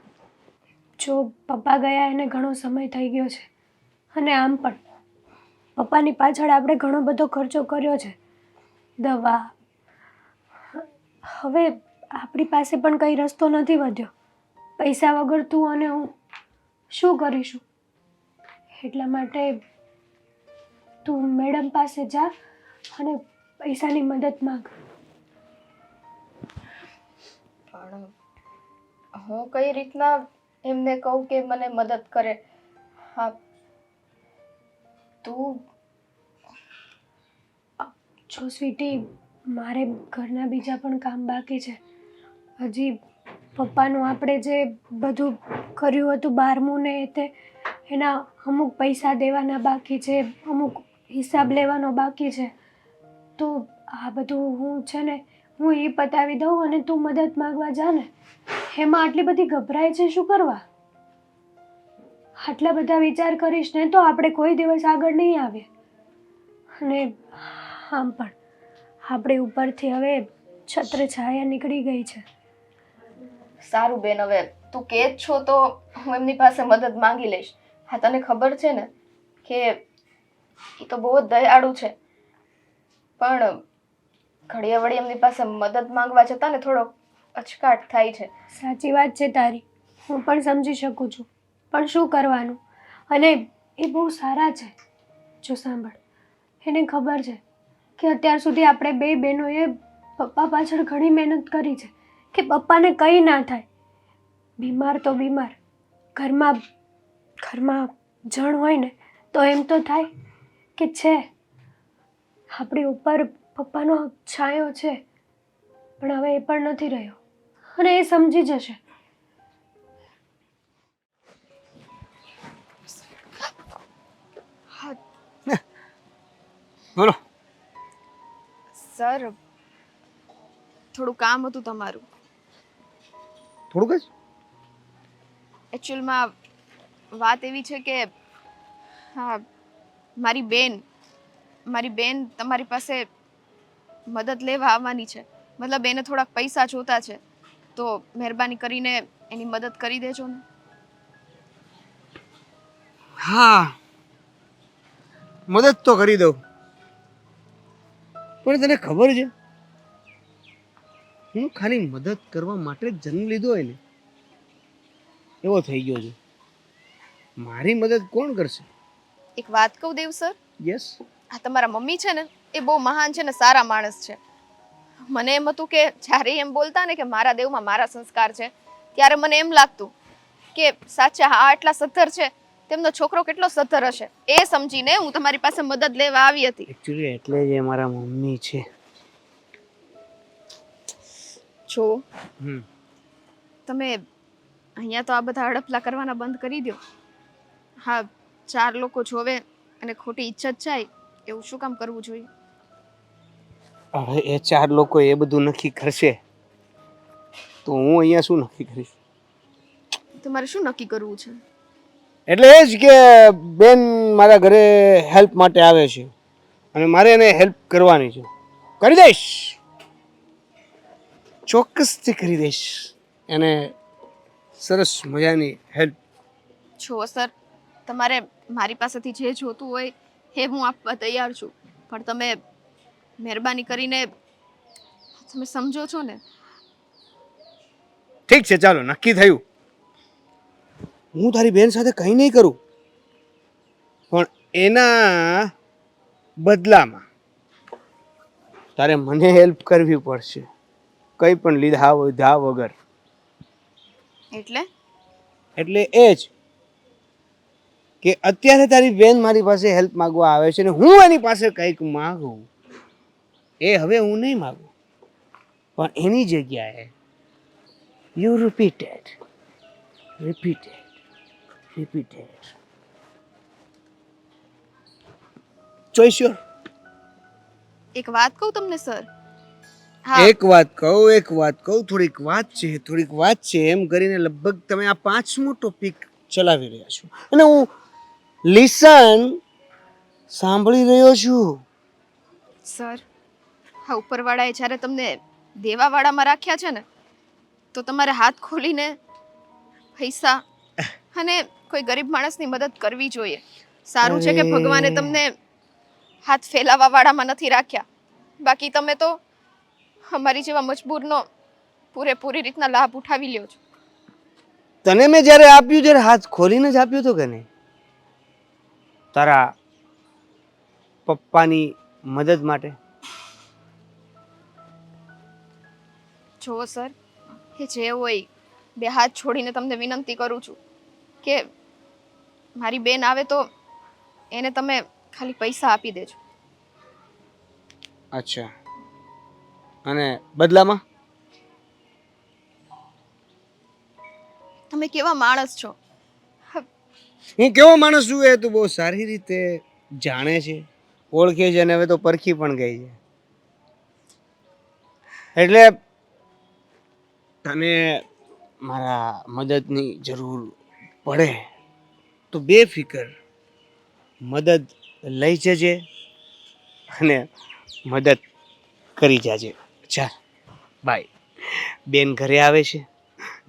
જો પપ્પા ગયા એને ઘણો સમય થઈ ગયો છે, અને આમ પણ પપ્પાની પાછળ આપણે ઘણો બધો ખર્ચો કર્યો છે, દવા. હવે આપણી પાસે પણ કંઈ રસ્તો નથી વધ્યો. પૈસા વગર તું અને હું શું કરીશું? એટલા માટે તું મેડમ પાસે જા અને પૈસાની મદદ માંગ. પણ હું કઈ રીતના એમને કહું કે મને મદદ કરે? હા, તું જો સ્વીટી, મારે ઘરના બીજા પણ કામ બાકી છે. હજી પપ્પાનું આપણે જે બધું કર્યું હતું 12મું ને તે, એના અમુક પૈસા દેવાના બાકી છે, અમુક હિસાબ લેવાનો બાકી છે. તો આ બધું હું છે ને હું એ પતાવી દઉં અને તું મદદ માંગવા જા ને. એમાં આટલી બધી ગભરાય છે શું કરવા? આટલા બધા વિચાર કરીશ ને તો આપણે કોઈ દિવસ આગળ નહીં આવીએ. અને આમ પણ આપણી ઉપરથી હવે છત્રછાયા નીકળી ગઈ છે. સારું બેન, હવે તું કે જ છો તો હું એમની પાસે મદદ માંગી લઈશ. હા, તને ખબર છે ને કે એ તો બહુ જ દયાળુ છે, પણ ઘડીએ વળી એમની પાસે મદદ માંગવા જતા ને થોડો અચકાટ થાય છે. સાચી વાત છે તારી, હું પણ સમજી શકું છું, પણ શું કરવાનું? અને એ બહુ સારા છે. જો સાંભળ, એને ખબર છે કે અત્યાર સુધી આપણે બે બહેનોએ પપ્પા પાછળ ઘણી મહેનત કરી છે, કે પપ્પાને કંઈ ના થાય. બીમાર તો બીમાર, ઘરમાં ઘરમાં જણ હોય ને તો એમ તો થાય કે છે આપણી ઉપર પપ્પાનો છાંયો છે, પણ હવે એ પણ નથી રહ્યો અને એ સમજી જશે. બોલો. સર, થોડું કામ હતું તમારું. થોડુંક જ. એકચ્યુઅલમાં વાત એવી છે કે હા, મારી બેન તમારી પાસે મદદ લેવા આવવાની છે. મતલબ એને થોડાક પૈસા જોતા છે, તો મહેરબાની કરીને એની મદદ કરી દેજો ને. હા, મદદ તો કરી દઉં, પણ તને ખબર છે હું ખાલી મદદ કરવા માટે જ જન્મ લીધો હોય ને એવો થઈ ગયો છું. મારી મદદ કોણ કરશે? એક વાત કહું દેવ સર, યસ. આ તમારા મમ્મી છે ને એ બહુ મહાન છે ને સારા માણસ છે. મને એમ હતું કે જ્યારે એમ બોલતા ને કે મારા દેવમાં મારા સંસ્કાર છે, ત્યારે મને એમ લાગતું કે સાચા આ આટલા સદ્ધર છે, તેમનો છોકરો કેટલો સદ્ધર હશે. એ સમજીને હું તમારી પાસે મદદ લેવા આવી હતી. એકચ્યુઅલી એટલે જ એ મારા મમ્મી છે. જો હમ. તમે અહીંયા તો આ બધા હડપલા કરવાના બંધ કરી દો. હા, 4 લોકો જોવે અને ખોટી ઇજ્જત જાય એવું શું કામ કરવું જોઈએ? હવે એ 4 લોકો એ બધું નક્કી કરશે તો હું અહીંયા શું નક્કી કરીશ? તમારે શું નક્કી કરવું છે? એટલે એ જ કે બેન મારા ઘરે હેલ્પ માટે આવે છે અને મારે એને હેલ્પ કરવાની છે. કરી દઈશ, ચોક્કસથી કરી દઈશ એને સરસ મજાની હેલ્પ. જો સર, તમારે મારી પાસેથી જે જોતું હોય એ હું આપવા તૈયાર છું, પણ તમે મહેરબાની કરીને તમે સમજો છો ને? ઠીક છે, ચાલો નક્કી થયું. હું તારી બેન સાથે કંઈ નહીં કરું, પણ એના બદલામાં તારે મને હેલ્પ કરવી પડશે, કંઈ પણ લીધા વધા વગર. એટલે એ જ કે અત્યારે તારી બેન મારી પાસે હેલ્પ માંગવા આવે છે ને હું એની પાસે કંઈક માંગું, એ હવે હું નહીં માંગુ, પણ એની જગ્યાએ યુ રિપીટેડ ચોઈસ યોર. એક વાત કહું તમને સર? એક વાત કહું, થોડીક વાત છે એમ કરીને લગભગ તમે આ 5મો ટોપિક ચલાવી રહ્યા છો અને હું લિસન સાંભળી રહ્યો છું. સર, હા, ઉપરવાળાએ જ્યારે તમને દેવાવાળામાં રાખ્યા છે ને તો તમારે હાથ ખોલીને પૈસા અને કોઈ ગરીબ માણસની મદદ કરવી જોઈએ. સારું છે કે ભગવાને તમને હાથ ફેલાવા વાળામાં નથી રાખ્યા, બાકી તમે તો અમારી જેવા મજબૂરનો પૂરેપૂરી રીતના લાભ ઉઠાવી લ્યો છો. તને મેં જ્યારે આપ્યું ત્યારે હાથ ખોલીને જ આપ્યું હતું કે નહીં? તારા પપ્પાની મદદ માટે. જુઓ સર, એ જે હોય, 2 હાથ છોડીને તમને વિનંતી કરું છું કે મારી બેન આવે તો એને તમે ખાલી પૈસા આપી દેજો. અચ્છા, અને બદલામાં? તમે કેવા માણસ છો? હું કેવો માણસ છું એ તું બહુ સારી રીતે જાણે છે, ઓળખે છે અને હવે તો પરખી પણ ગઈ છે. એટલે તને મારા મદદની જરૂર પડે તો બેફિકર મદદ લઈ જજે અને મદદ કરી જાજે. ચાલ બાય. બેન ઘરે આવે છે,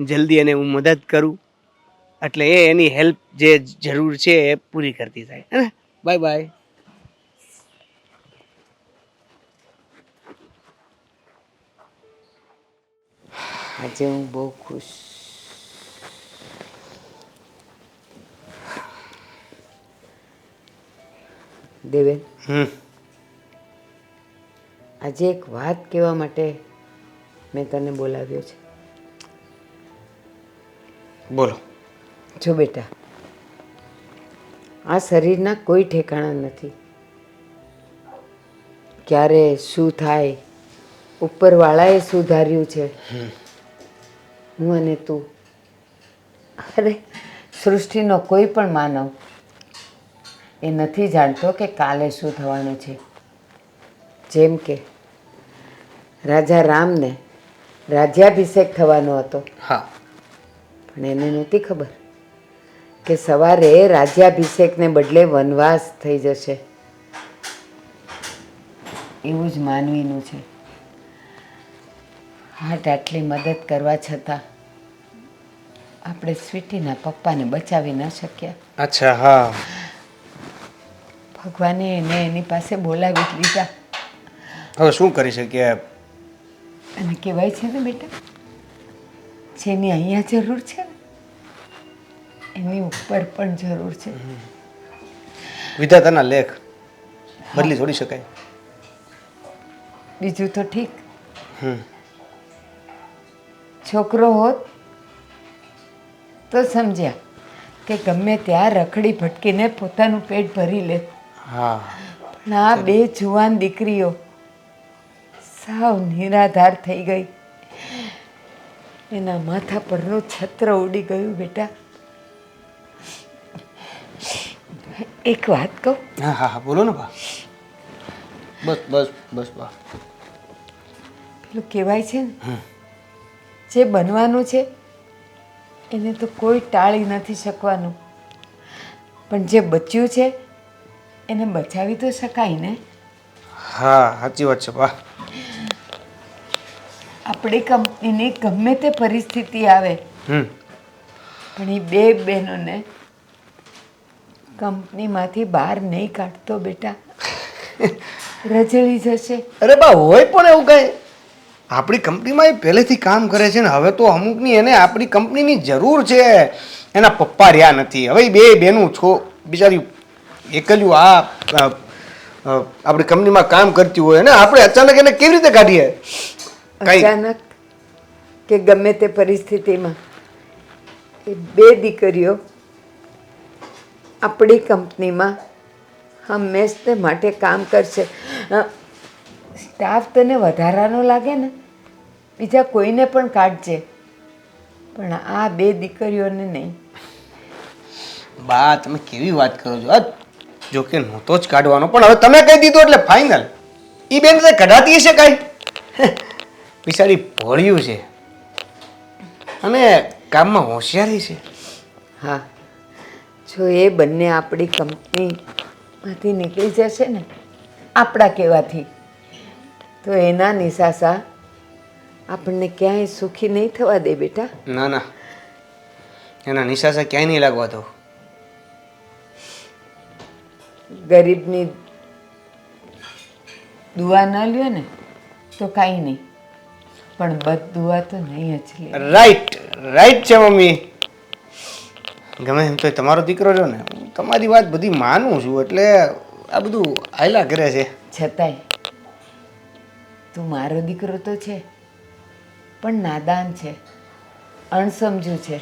જલ્દી એને હું મદદ કરું એટલે એ એની હેલ્પ જે જરૂર છે એ પૂરી કરતી થાય. હે ને? Bye bye. આજે હું બહુ ખુશ. દેવેન, આજે એક વાત કહેવા માટે મેં તને બોલાવ્યો છે. બોલો. જો બેટા, આ શરીરના કોઈ ઠેકાણા નથી. ક્યારે શું થાય, ઉપરવાળાએ શું ધાર્યું છે, હું અને તું, અરે સૃષ્ટિનો કોઈ પણ માનવ એ નથી જાણતો કે કાલે શું થવાનું છે. જેમ કે રાજા રામને રાજ્યાભિષેક થવાનો હતો, હા, પણ એને નહોતી ખબર કે સવારે રાજ્યાભિષેકને બદલે વનવાસ થઈ જશે. એવું જ માનવીનું છે. હાટ આટલી મદદ કરવા છતાં આપણે સ્વીટીના પપ્પાને બચાવી ન શક્યા. અચ્છા, હા. ભગવાને એને એની પાસે બોલાવી જ લીધા. હવે શું કરી શકીએ? અને કહેવાય છે ને બેટા, જેની અહીંયા જરૂર છે ને એની ઉપર પણ જરૂર છે. વિધાતાના લેખ બદલી થોડી શકાય. બીજું તો ઠીક, હમ. છોકરો હોત તો સમજ્યા કે ગમે ત્યાં રખડી ભટકીને પોતાનું પેટ ભરી લે. હા, પણ આ બે જુવાન દીકરીઓ સાવ નિરાધાર થઈ ગઈ. એના માથા પરનું છત્ર ઉડી ગયું. બેટા, એક વાત કહું? હા, હા, હા, બોલો ને બા. બસ બસ બસ બા. પેલું કહેવાય છે ને, જે બનવાનું છે એને તો કોઈ ટાળી નથી શકવાનું, પણ જે બચ્યું છે એને બચાવી તો શકાય ને. હા, સાચી વાત છે બા. આપણી કંપનીની ગમે તે પરિસ્થિતિ આવે હમ. પણ એ બે બહેનોને કંપનીમાંથી બહાર નહીં કાઢતો બેટા, રજળી જશે. અરે બા, હોય પણ એવું કઈ? આપણી કંપનીમાં એ પહેલેથી કામ કરે છે ને, હવે તો અમુકની એને આપણી કંપનીની જરૂર છે. એના પપ્પા રહ્યા નથી, હવે ઈ બે બેનું બિચારી એકલ્યું આપણી કંપનીમાં કામ કરતી હોય ને આપણે અચાનક એને કેવી રીતે કાઢીએ? અચાનક કે ગમે તે પરિસ્થિતિમાં એ બે દીકરીઓ આપણી કંપનીમાં હંમેશને માટે કામ કરશે. સ્ટાફ તને વધારાનો લાગે ને, બીજા કોઈને પણ કાઢજે, પણ આ બે દીકરીઓને નહીં. બા, તમે કેવી વાત કરો છો? જો કે નહોતો જ કાઢવાનો, પણ હવે તમે કહી દીધું એટલે ફાઇનલ. ઈ બેન તો કઢાતી હશે કાંઈ? બિચારી ભોળ્યું છે અને કામમાં હોશિયારી છે. હા, જો એ બંને આપણી કંપનીમાંથી નીકળી જશે ને આપણા કહેવાથી, તો એના નિશાસા આપણને ક્યાંય સુખી નહીં થવા દે બેટા. ના ના, એના નિશાસા ક્યાંય નહીં લાગવા દો. ગરીબની દુઆ ન લ્યો ને તો કાંઈ નહીં, પણ બદ દુઆ તો નહીં જ લે. રાઈટ રાઈટ છે મમ્મી. ગમે એમ તો તમારો દીકરો રહ્યો ને, હું તમારી વાત બધી માનું છું, એટલે આ બધું આયલા કરે છે. છતાંય તું મારો દીકરો તો છે, પણ નાદાન છે, અણસમજુ છે.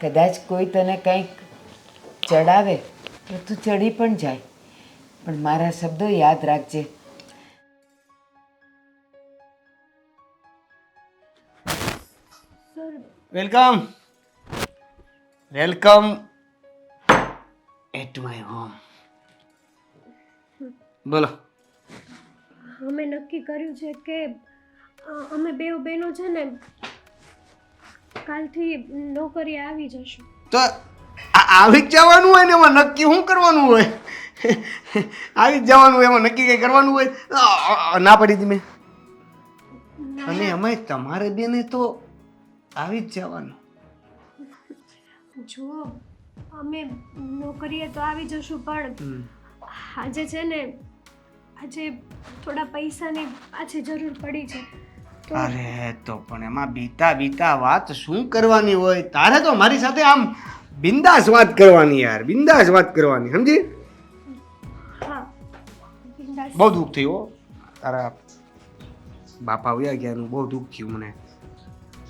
કદાચ કોઈ તને કંઈક ચડાવે તો તું ચડી પણ જાય, પણ મારા શબ્દો યાદ રાખજે. Welcome welcome at my home. બોલો. અમે નક્કી કર્યું છે કે અમે બે બહેનો છે ને કાલથી નોકરીએ આવી જશું. તો આવી જ જવાનું હોય ને, એમાં નક્કી શું કરવાનું હોય? આવી જ જવાનું હોય, એમાં નક્કી કઈ કરવાનું હોય? ના પડી હતી મેં. અને અમે તમારે બેને તો આવી જ જવાનું. જુઓ, અમે નોકરીએ તો આવી જશું, પણ આજે છે ને આજે થોડા પૈસાની પાછી જરૂર પડી છે. તો અરે તો પણ એમાં બીતા બીતા વાત શું કરવાની હોય? તારે તો મારી સાથે આમ બિંદાસ વાત કરવાની યાર, બિંદાસ વાત કરવાની, સમજી? હા, બિન્દાસ. બહુ દુઃખ થયું હો, તારા બાપા વયા ગયાનું બહુ દુઃખ થયું મને.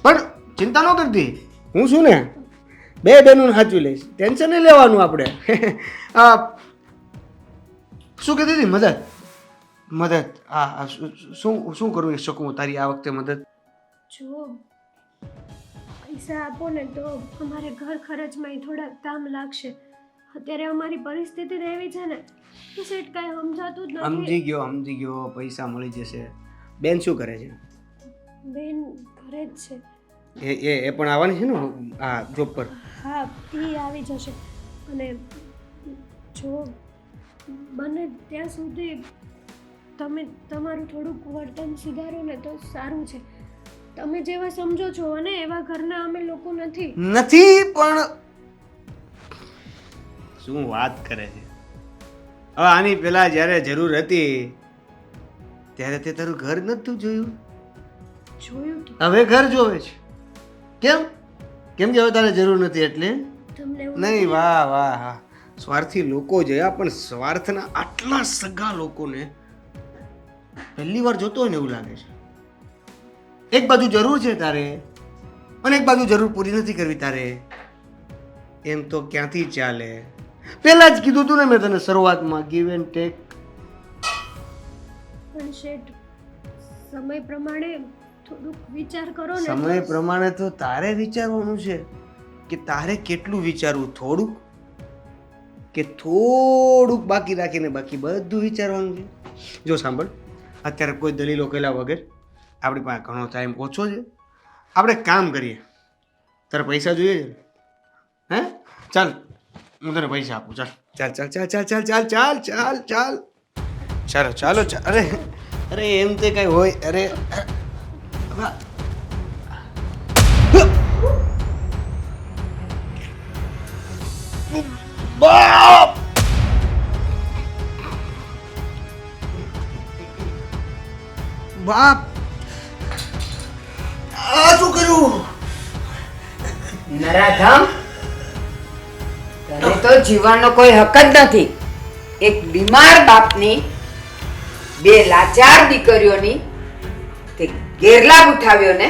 પણ ચિંતા ન કરતી, હું છું ને, બે બહેનોને સાચું લઈશ, ટેન્શન નહીં લેવાનું આપણે. શું કહેતી હતી? મદદ મદદ. હા, શું શું કરવું શકું હું તારી આ વખતે મદદ? જો પૈસા આપો ને તો અમારે ઘર ખર્ચમાં થોડા કામ લાગશે. અત્યારે અમારી પરિસ્થિતિ તો એવી છે ને કે શેઠ કાંઈ સમજાતું જ નથી. સમજી ગયો, પૈસા મળી જશે. બેન શું કરે છે? બેન ઘરે જ છે. એ પણ આવવાની છે ને આ જોબ પર? હા, એ આવી જશે. અને જો બને ત્યાં સુધી તમે તમારું થોડુંક વર્તન સુધારો ને તો સારું છે. તમે જેવા સમજો છો અને એવા ઘરના અમે લોકો નથી. પણ શું વાત કરે છે? હવે આની પેલા જ્યારે જરૂર હતી ત્યારે તે તારું ઘર નતું જોયું, જોયું તો હવે ઘર જોવે છે. કેમ? કેમ કે હવે તારે જરૂર નથી એટલે? તમને એવું નહીં, વાહ વાહ હા. સ્વાર્થી લોકો જોયા, પણ સ્વાર્થના આટલા સગા લોકોને પહેલી વાર જોતો હોય ને એવું લાગે છે. એક બાજુ જરૂર છે તારે અને એક બાજુ જરૂર પૂરી નથી કરવી તારે. એમ તો ક્યાંથી ચાલે? પહેલા જ કીધું તું ને મેં તને શરૂઆતમાં, ગીવ એન્ડ ટેક. પણ શેઠ સમય પ્રમાણે થોડુંક વિચાર કરો ને. સમય પ્રમાણે તો તારે વિચારવાનું છે કે તારે કેટલું વિચારવું. થોડુંક કે થોડુંક બાકી રાખીને બાકી બધું વિચારવાનું છે. જો સાંભળ, અત્યારે કોઈ દલીલો કર્યા વગર આપણી પાસે ઘણો ટાઈમ ઓછો છે. આપણે કામ કરીએ. તારે પૈસા જોઈએ છે? હે? ચાલ હું તને પૈસા આપું. ચાલ ચાલ ચાલ ચાલ ચાલ ચાલ ચાલ ચાલ ચાલ ચાલ ચાલો ચાલો ચાલ. અરે એમ તે કઈ હોય? અરે બાપ! બાપ! આ શું કર્યું? નરાધમ, તને તો જીવનનો કોઈ હક જ નથી. એક બીમાર બાપની બે લાચાર દીકરીઓની તે ગેરલાભ ઉઠાવ્યો ને